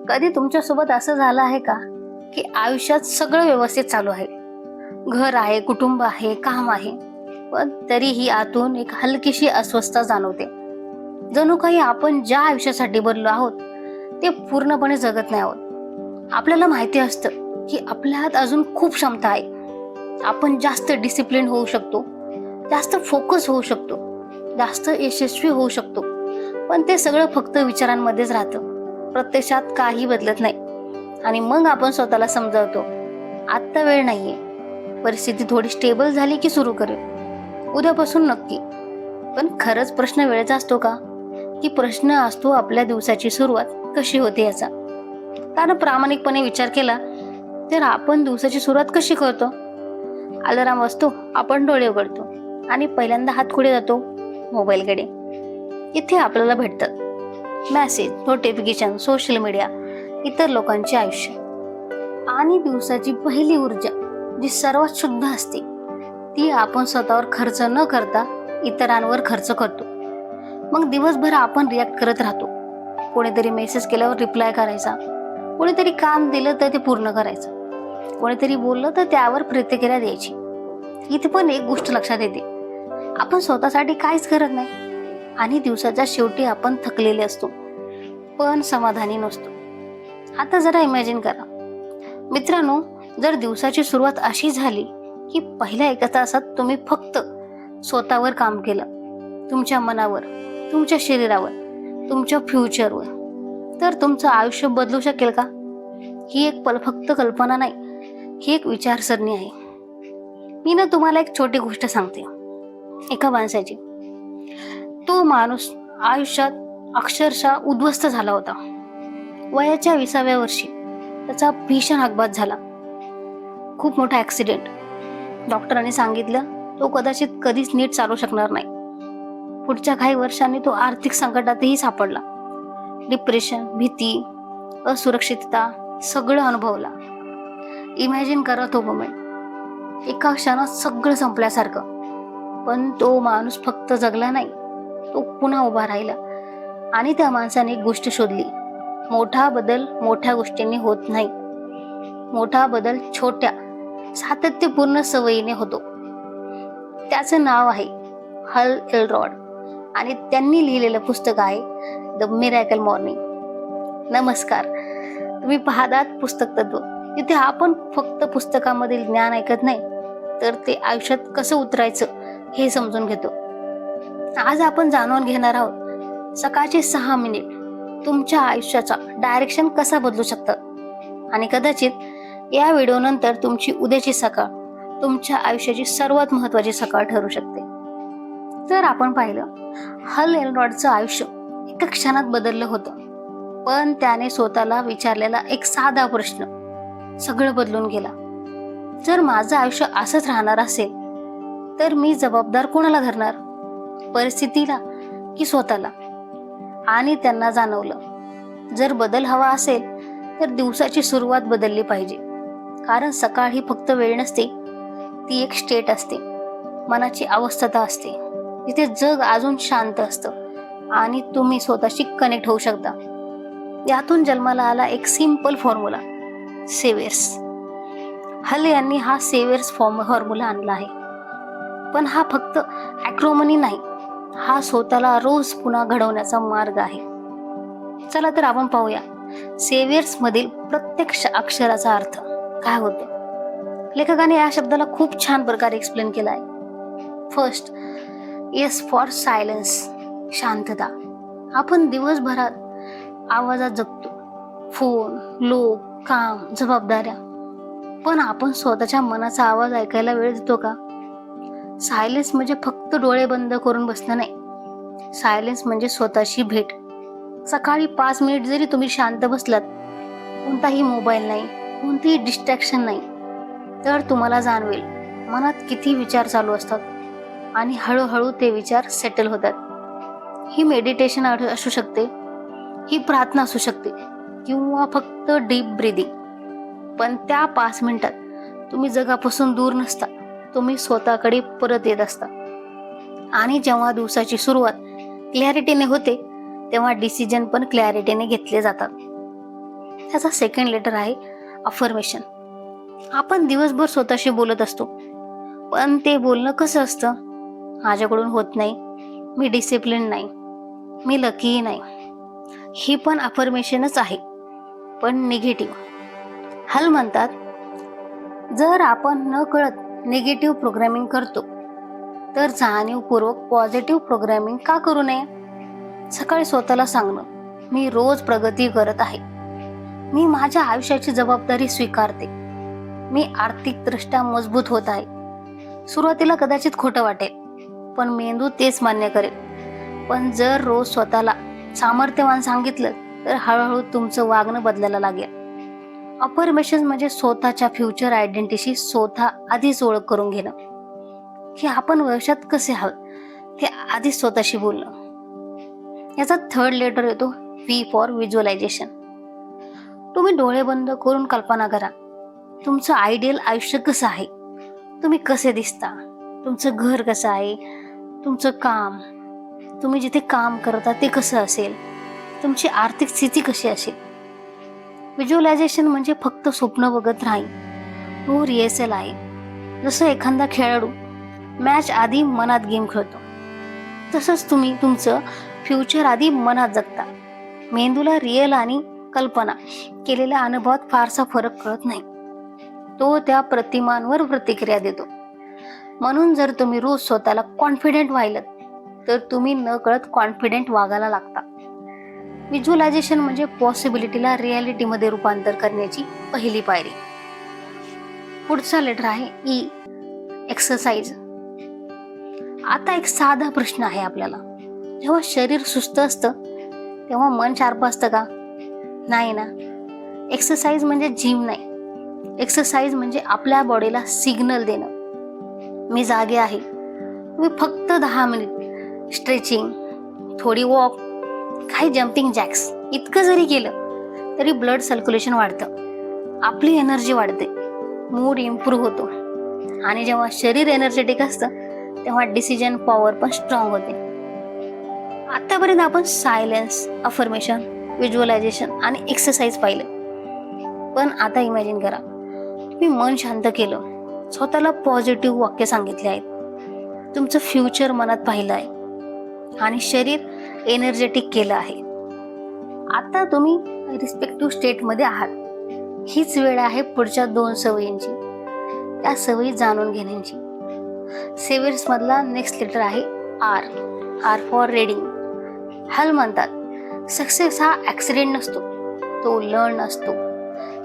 कधी तुमच्यासोबत असं झालं आहे का की आयुष्यात सगळं व्यवस्थित चालू आहे, घर आहे, कुटुंब आहे, काम आहे, पण तरीही आतून एक हलकीशी अस्वस्थता जाणवते. जणू काही आपण ज्या आयुष्यासाठी बनलो आहोत ते पूर्णपणे जगत नाही आहोत. आपल्याला माहिती असतं की आपल्या हात अजून खूप क्षमता आहे, आपण जास्त डिसिप्लिन होऊ शकतो, जास्त फोकस होऊ शकतो, जास्त यशस्वी होऊ शकतो, पण ते सगळं फक्त विचारांमध्येच राहतं. प्रत्यक्षात काही बदलत नाही. आणि मग आपण स्वतःला समजावतो, आत्ता वेळ नाहीये, परिस्थिती थोडी स्टेबल झाली की सुरू करेल, उद्यापासून नक्की. पण खरंच प्रश्न वेळेचा असतो का, की प्रश्न असतो आपल्या दिवसाची सुरुवात कशी होते याचा. कारण प्रामाणिकपणे विचार केला तर आपण दिवसाची सुरुवात कशी करतो? अलाराम वाजतो, आपण डोळे उघडतो आणि पहिल्यांदा हात कुठे जातो? मोबाईलकडे. इथे आपल्याला भेटतात मेसेज, नोटिफिकेशन, सोशल मीडिया, इतर लोकांचे आयुष्य. आणि दिवसाची पहिली ऊर्जा जी सर्वात शुद्ध असते ती आपण स्वतःवर खर्च न करता इतरांवर खर्च करतो. मग दिवसभर आपण रिॲक्ट करत राहतो. कोणीतरी मेसेज केल्यावर रिप्लाय करायचा, कोणीतरी काम दिलं तर ते पूर्ण करायचं, कोणीतरी बोललं तर त्यावर प्रतिक्रिया द्यायची. इथे पण एक गोष्ट लक्षात येते, आपण स्वतःसाठी काहीच करत नाही आणि दिवसाच्या शेवटी आपण थकलेले असतो पण समाधानी नसतो. आता जरा इमॅजिन करा मित्रांनो, जर दिवसाची सुरुवात अशी झाली की पहिल्या 1 तासात तुम्ही फक्त स्वतःवर काम केलं, तुमच्या मनावर, तुमच्या शरीरावर, तुमच्या फ्युचरवर, तर तुमचं आयुष्य बदलू शकेल का? ही एक फक्त कल्पना नाही, ही एक विचारसरणी आहे. मी ना तुम्हाला एक छोटी गोष्ट सांगते. एका माणसाची, तो माणूस आयुष्यात अक्षरशः उद्ध्वस्त झाला होता. वयाच्या 20व्या वर्षी त्याचा भीषण अपघात झाला, खूप मोठा ऍक्सिडेंट. डॉक्टरांनी सांगितलं तो कदाचित कधीच नीट चालू शकणार नाही. पुढच्या काही वर्षांनी तो आर्थिक संकटातही सापडला. डिप्रेशन, भीती, असुरक्षितता सगळं अनुभवला. इमॅजिन करा तो मोमेंट. एका क्षणात सगळं संपल्यासारखं. पण तो माणूस फक्त जगला नाही, तो पुन्हा उभा राहिला. आणि त्या माणसाने एक गोष्ट शोधली, मोठा बदल मोठ्या गोष्टींनी होत नाही, मोठा बदल छोट्या सातत्यपूर्ण सवयीने होतो. त्याचं नाव आहे हल एल्रॉड आणि त्यांनी लिहिलेलं पुस्तक आहे द मिरॅकल मॉर्निंग. नमस्कार, तुम्ही पाहतात पुस्तक तत्व. तिथे आपण फक्त पुस्तकामधील ज्ञान ऐकत नाही, तर ते आयुष्यात कसं उतरायचं हे समजून घेतो. आज आपण जाणून घेणार आहोत सकाळचे 6 मिनिट तुमच्या आयुष्याचा डायरेक्शन कसा बदलू शकतात. आणि कदाचित या व्हिडिओ नंतर तुमची उद्याची सकाळ तुमच्या आयुष्याची सर्वात महत्त्वाची सकाळ ठरू शकते. जर आपण पाहिलं, हल एल्रॉडचं आयुष्य एका क्षणात बदललं होतं, पण त्याने स्वतःला विचारलेला एक साधा प्रश्न सगळं बदलून गेला. जर माझं आयुष्य असंच राहणार असेल तर मी जबाबदार कोणाला धरणार? परिस्थितीला की स्वतःला? आणि त्यांना जाणवलं, जर बदल हवा असेल तर दिवसाची सुरुवात बदलली पाहिजे. कारण सकाळ ही फक्त वेळ नसते, ती एक स्टेट असते, मनाची अवस्था असते, जिथे जग अजून शांत असतं आणि तुम्ही स्वतःशी कनेक्ट होऊ शकता. यातून जन्माला आला एक सिंपल फॉर्म्युला, सेव्हियर्स. हल यांनी हा सेव्हियर्स फॉर्म्युला आणला आहे. पण हा फक्त ॲक्रोमनी नाही, हा स्वतःला रोज पुन्हा घडवण्याचा मार्ग आहे. चला तर आपण पाहूया सेव्हियर्स मधील प्रत्येक अक्षराचा अर्थ काय होतो. लेखकाने या शब्दाला खूप छान प्रकारे एक्सप्लेन केला आहे. फर्स्ट, एस फॉर सायलेन्स, शांतता. आपण दिवसभरात आवाजात जगतो, फोन, लोक, काम, जबाबदाऱ्या, पण आपण स्वतःच्या मनाचा आवाज ऐकायला वेळ देतो का? सायलेन्स म्हणजे फक्त डोळे बंद करून बसणं नाही, सायलेन्स म्हणजे स्वतःशी भेट. सकाळी 5 मिनिट जरी तुम्ही शांत बसलात, कोणताही मोबाईल नाही, कोणतेही डिस्ट्रॅक्शन नाही, तर तुम्हाला जाणवेल मनात किती विचार चालू असतात आणि हळूहळू ते विचार सेटल होतात. ही मेडिटेशन असू शकते, ही प्रार्थना असू शकते, किंवा फक्त डीप ब्रीदिंग. पण त्या 5 मिनिटात तुम्ही जगापासून दूर नसता, तुम्ही स्वतःकडे परत येत असता. आणि जेव्हा दिवसाची सुरुवात क्लॅरिटीने होते, तेव्हा डिसिजन पण क्लॅरिटीने घेतले जातात. याचा सेकंड लेटर आहे अफर्मेशन. आपण दिवसभर स्वतःशी बोलत असतो, पण ते बोलणं कसं असतं? माझ्याकडून होत नाही, मी डिसिप्लिन नाही, मी लकी नाही. ही पण अफर्मेशनच आहे, पण निगेटिव्ह. हल म्हणतात, जर आपण न कळत निगेटिव्ह प्रोग्रामिंग करतो, तर जाणीवपूर्वक पॉझिटिव्ह प्रोग्रामिंग का करू नये? सकाळी स्वतःला सांगणं, मी रोज प्रगती करत आहे, मी माझ्या आयुष्याची जबाबदारी स्वीकारते, मी आर्थिकदृष्ट्या मजबूत होत आहे. सुरुवातीला कदाचित खोटं वाटेल, पण मेंदू तेच मान्य करेल. पण जर रोज स्वतःला सामर्थ्यवान सांगितलं, तर हळूहळू तुमचं वागणं बदलायला लागेल. अफर्मेशन म्हणजे स्वतःच्या फ्युचर आयडेंटिटीशी स्वतः आधीच ओळख करून घेणं, की आपण भविष्यात कसे आहोत हे आधीच स्वतःशी बोलणं. याचा थर्ड लेटर येतो व्ही फॉर व्हिज्युअलायझेशन. तुम्ही डोळे बंद करून कल्पना करा, तुमचं आयडियल आयुष्य कसं आहे, तुम्ही कसे दिसता, तुमचं घर कसं आहे, तुमचं काम, तुम्ही जिथे काम करता ते कसं असेल, तुमची आर्थिक स्थिती कशी असेल. व्हिज्युअलायझेशन म्हणजे फक्त स्वप्न बघत नाही, तो रिहर्सल आहे. जसं एखादा खेळाडू मॅच आधी मनात गेम खेळतो, तसंच तुम्ही तुमचं फ्युचर आधी मनात जगता. मेंदूला रिअल आणि कल्पना केलेल्या अनुभवात फारसा फरक कळत नाही, तो त्या प्रतिमांवर प्रतिक्रिया देतो. म्हणून जर तुम्ही रोज स्वतःला कॉन्फिडेंट व्हायलात, तर तुम्ही न कळत कॉन्फिडेंट वागायला लागता. व्हिज्युअलायझेशन म्हणजे पॉसिबिलिटीला रियालिटीमध्ये रूपांतर करण्याची पहिली पायरी. पुढचा लेटर आहे ई, एक्सरसाइज. आता एक साधा प्रश्न आहे आपल्याला, जेव्हा शरीर सुस्त असतं तेव्हा मन शार्प असतं का? नाही ना. एक्सरसाइज म्हणजे जिम नाही, एक्सरसाइज म्हणजे आपल्या बॉडीला सिग्नल देणं, मी जागे आहे. तुम्ही फक्त 10 मिनिट स्ट्रेचिंग, थोडी वॉक, काही जम्पिंग जॅक्स इतकं जरी केलं तरी ब्लड सर्क्युलेशन वाढतं, आपली एनर्जी वाढते, मूड इम्प्रूव्ह होतो. आणि जेव्हा शरीर एनर्जेटिक असतं तेव्हा डिसिजन पॉवर पण स्ट्रॉंग होते. आतापर्यंत आपण सायलेन्स, अफर्मेशन, व्हिज्युअलायझेशन आणि एक्सरसाइज पाहिलं, पण आता इमॅजिन करा, तुम्ही मन शांत केलं, स्वतःला पॉझिटिव्ह वाक्य सांगितले आहेत, तुमचं फ्युचर मनात पाहिलं आहे आणि शरीर एनर्जेटिक केलं आहे. आता तुम्ही रिस्पेक्टिव्ह स्टेटमध्ये आहात. हीच वेळ आहे पुढच्या 2 सवयींची, त्या सवयी जाणून घेण्याची. सेव्हियर्स मधला नेक्स्ट लेटर आहे आर, आर फॉर रीडिंग. हल म्हणतात, सक्सेस हा ॲक्सिडेंट नसतो, तो लर्न असतो,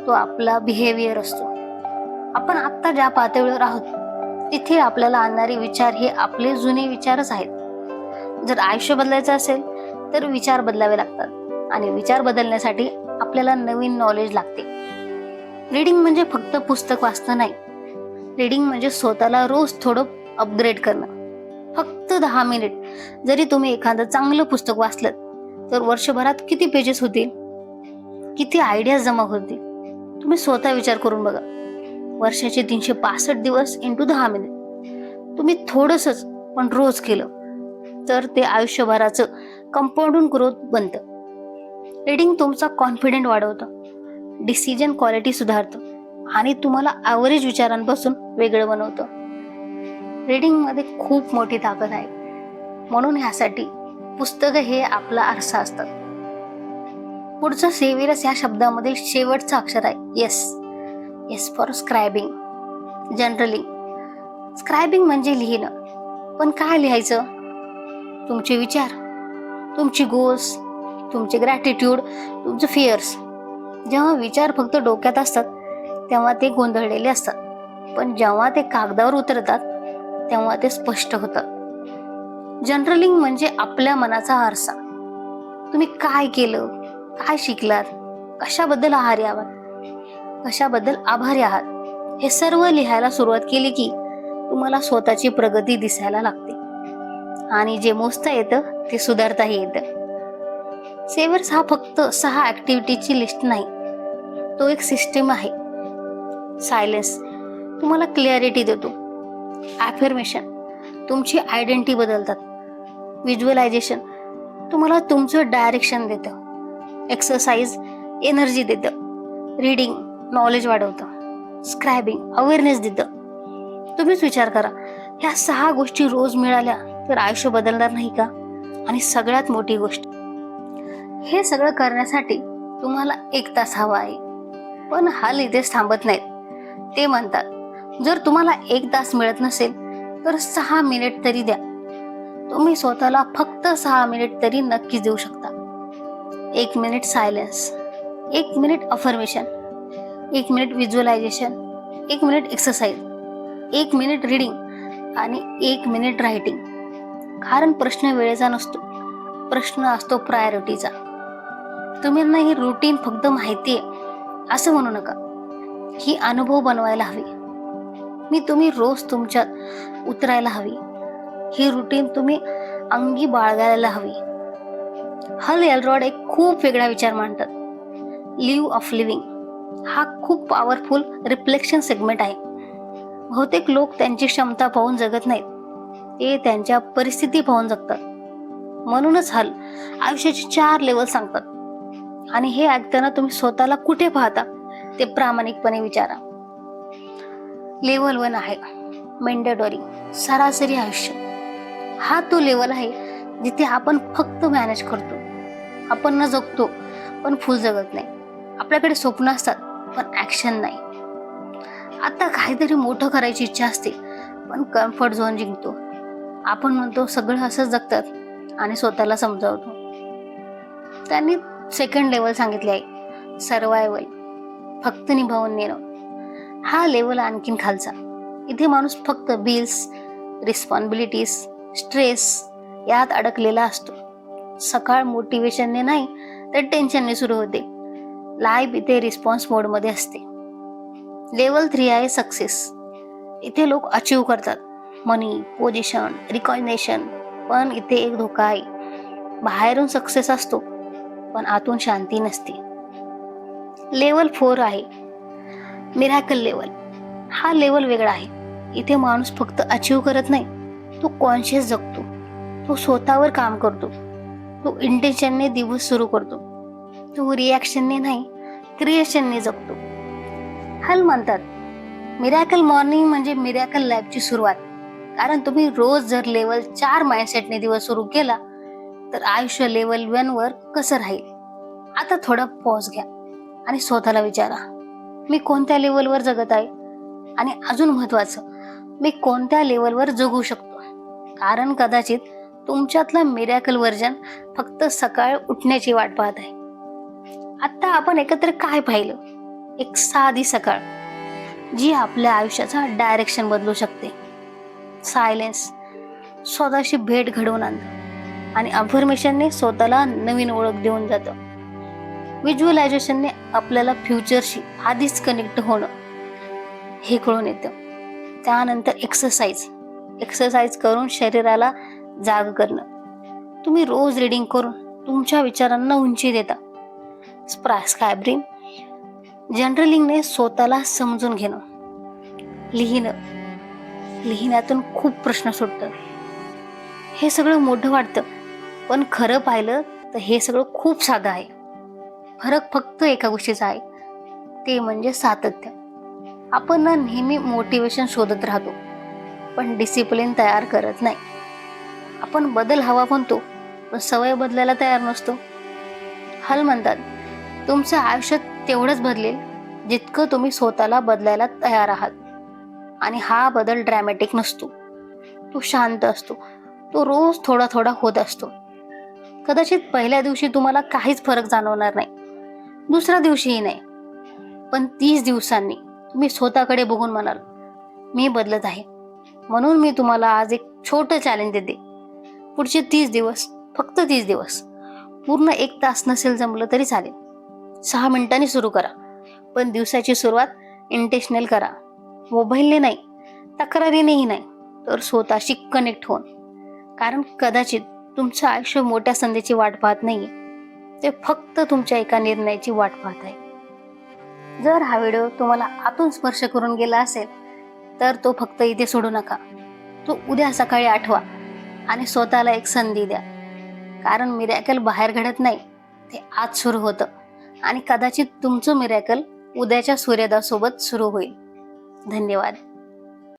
तो आपला बिहेवियर असतो. आपण आत्ता ज्या पातळीवर आहोत तिथे आपल्याला आणणारे विचार हे आपले जुने विचारच आहेत. जर आयुष्य बदलायचं असेल तर विचार बदलावे लागतात, आणि विचार बदलण्यासाठी आपल्याला नवीन नॉलेज लागते. रीडिंग म्हणजे फक्त पुस्तक वाचणं नाही, रीडिंग म्हणजे स्वतःला रोज थोडं अपग्रेड करणं. फक्त 10 मिनिट जरी तुम्ही एखादं चांगलं पुस्तक वाचलं तर वर्षभरात किती पेजेस होतील, किती आयडियाज जमा होतील, तुम्ही स्वतः विचार करून बघा. वर्षाचे 365 दिवस इंटू 10 मिनिट तुम्ही थोडंसंच पण रोज केलं तर ते आयुष्यभराचं कंपाऊंडिंग ग्रोथ बनतं. रीडिंग तुमचा कॉन्फिडंट वाढवतं, डिसिजन क्वालिटी सुधारतं आणि तुम्हाला ॲव्हरेज विचारांपासून वेगळं बनवतं. रीडिंगमध्ये खूप मोठी ताकद आहे, म्हणून ह्यासाठी पुस्तकं हे आपला आरसा असतात. पुढचं सेव्हियर्स या शब्दामधील शेवटचं अक्षर आहे येस. Yes for स्क्रायबिंग, जनरलिंग. स्क्रायबिंग म्हणजे लिहिणं, पण काय लिहायचं? तुमचे विचार, तुमची गोल्स, तुमचे ग्रॅटिट्यूड, तुमचे फिअर्स. जेव्हा विचार फक्त डोक्यात असतात तेव्हा ते गोंधळलेले असतात, पण जेव्हा ते कागदावर उतरतात तेव्हा ते स्पष्ट होतात. जनरलिंग म्हणजे आपल्या मनाचा आरसा. तुम्ही काय केलं, काय शिकलात, कशाबद्दल आभारी आहात, कशाबद्दल आभारी आहात, हे सर्व लिहायला सुरुवात केली की तुम्हाला स्वतःची प्रगती दिसायला लागते, आणि जे मोजता येतं ते सुधारताही येतं. सेव्हियर्स हा फक्त 6 ॲक्टिव्हिटीची लिस्ट नाही, तो एक सिस्टीम आहे. सायलेन्स तुम्हाला क्लॅरिटी देतो, ॲफर्मेशन तुमची आयडेंटिटी बदलतात, व्हिज्युअलायझेशन तुम्हाला तुमचं डायरेक्शन देतं, एक्सरसाइज एनर्जी देतं, रीडिंग नॉलेज वाढवतं, स्क्रायबिंग अवेअरनेस देतं. तुम्हीच विचार करा, ह्या 6 गोष्टी रोज मिळाल्या तर आयुष्य बदलणार नाही का? आणि सगळ्यात मोठी गोष्ट, हे सगळं करण्यासाठी तुम्हाला 1 तास हवा आहे. पण हाल इथेच थांबत नाहीत. ते म्हणतात, जर तुम्हाला 1 तास मिळत नसेल तर 6 मिनिट तरी द्या. तुम्ही स्वतःला फक्त 6 मिनिट तरी नक्कीच देऊ शकता. 1 minute silence, 1 minute affirmation, 1 minute visualisation, 1 minute exercise, 1 minute reading आणि 1 मिनिट रायटिंग. कारण प्रश्न वेळेचा नसतो, प्रश्न असतो प्रायोरिटीचा. तुम्ही ना ही रुटीन फक्त माहिती आहे असं म्हणू नका, ही अनुभव बनवायला हवी. तुम्ही रोज तुमच्यात उतरायला हवी. ही रुटीन तुम्ही अंगी बाळगायला हवी. हल एल्रॉड एक खूप वेगळा विचार मांडतात, लिव्ह ऑफ लिव्हिंग. हा खूप पॉवरफुल रिफ्लेक्शन सेगमेंट आहे. बहुतेक लोक त्यांची क्षमता पाहून जगत नाहीत, ते त्यांच्या परिस्थिती पाहून जगतात. म्हणूनच हल आयुष्याची 4 लेवल सांगतात. आणि हे ऐकताना तुम्ही स्वतःला कुठे पाहता ते प्रामाणिकपणे विचारा. लेवल 1 आहे मेंडेटरी, सरासरी आयुष्य. हा तो लेवल आहे जिथे आपण फक्त मॅनेज करतो. आपण न जगतो पण फुल जगत नाही. आपल्याकडे स्वप्न असतात पण ऍक्शन नाही. आता काहीतरी मोठं करायची इच्छा असते पण कम्फर्ट झोन जिंकतो. आपण म्हणतो सगळं असंच जगतात आणि स्वतःला समजावतो. त्यांनी 2nd लेवल सांगितले आहे सर्वायवल, फक्त निभावून नेणं. हा लेवल आणखीन खालचा. इथे माणूस फक्त बिल्स, रिस्पॉन्सिबिलिटीज, स्ट्रेस यात अडकलेला असतो. सकाळ मोटिवेशनने नाही तर टेन्शनने सुरू होते. लाईफ इथे रिस्पॉन्स मोडमध्ये असते. लेवल 3 आहे सक्सेस. इथे लोक अचीव करतात, मनी, पोझिशन, रिकॉग्निशन. पण इथे एक धोका आहे, बाहेरून सक्सेस असतो पण आतून शांती नसते. लेवल 4 आहे मिरॅकल लेवल. हा लेवल वेगळा आहे. इथे माणूस फक्त अचीव करत नाही, तो कॉन्शियस जगतो. तो स्वतःवर काम करतो. तो इंटेन्शनने दिवस सुरू करतो. तो रिॲक्शनने नाही क्रिएशनने जगतो. हल म्हणतात मिरॅकल मॉर्निंग म्हणजे मिरॅकल लाईफची सुरुवात. कारण तुम्ही रोज जर लेवल 4 माइंडसेटने दिवस सुरू केला तर आयुष्य लेवल 1 वर कसं राहील. आता थोडा पॉज घ्या आणि स्वतःला विचारा, मी कोणत्या लेवलवर जगत आहे आणि अजून महत्वाचं, मी कोणत्या लेवलवर जगू शकतो. कारण कदाचित तुमच्यातलं मिरॅकल व्हर्जन फक्त सकाळ उठण्याची वाट पाहत आहे. आता आपण एकत्र काय पाहिलं, एक साधी सकाळ जी आपल्या आयुष्याचा डायरेक्शन बदलू शकते. सायलेन्स स्वतःशी भेट घडवून आणतं आणि अफर्मेशनने स्वतःला नवीन ओळख देऊन जातं. व्हिज्युअलायझेशनने आपल्याला फ्युचरशी आधीच कनेक्ट होणं हे कळून येतं. त्यानंतर एक्सरसाइज करून शरीराला जाग करणं. तुम्ही रोज रीडिंग करून तुमच्या विचारांना उंची देता. स्क्रायबिंग, जर्नलिंगने स्वतःला समजून घेणं. लिहिण्यातून खूप प्रश्न सुटतात. हे सगळं मोठं वाटतं पण खरं पाहिलं तर हे सगळं खूप साधं आहे. फरक फक्त एका गोष्टीचा आहे, ते म्हणजे सातत्य. आपण ना नेहमी मोटिवेशन शोधत राहतो पण डिसिप्लिन तयार करत नाही. आपण बदल हवा म्हणतो पण सवय बदलायला तयार नसतो. हल म्हणतात तुमचं आयुष्य तेवढंच बदलेल जितकं तुम्ही स्वतःला बदलायला तयार आहात. आणि हा बदल ड्रॅमॅटिक नसतो, तो शांत असतो. तो रोज थोडा थोडा होत असतो. कदाचित पहिल्या दिवशी तुम्हाला काहीच फरक जाणवणार नाही, दुसऱ्या दिवशीही नाही. पण 30 दिवसांनी तुम्ही स्वतःकडे बघून म्हणाल मी बदलत आहे. म्हणून मी तुम्हाला आज एक छोटं चॅलेंज देते. पुढचे 30 दिवस, फक्त 30 दिवस, पूर्ण 1 तास नसेल जमलं तरी चालेल, 6 मिनिटांनी सुरू करा. पण दिवसाची सुरुवात इंटेन्शनल करा. मोबाईलने नाही, तक्रारीनेही नाही, तर स्वतःशी कनेक्ट होऊन. कारण कदाचित तुमचं आयुष्य मोठ्या संधीची वाट पाहत नाहीये, ते फक्त तुमच्या एका निर्णयाची वाट पाहत आहे. जर हा व्हिडिओ तुम्हाला आतून स्पर्श करून गेला असेल तर तो फक्त इथे सोडू नका. तो उद्या सकाळी आठवा आणि स्वतःला एक संधी द्या. कारण मिरॅकल बाहेर घडत नाही, ते आज सुरू होतं. आणि कदाचित तुमचं मिरॅकल उद्याच्या सूर्योदयासोबत सुरू होईल. धन्यवाद.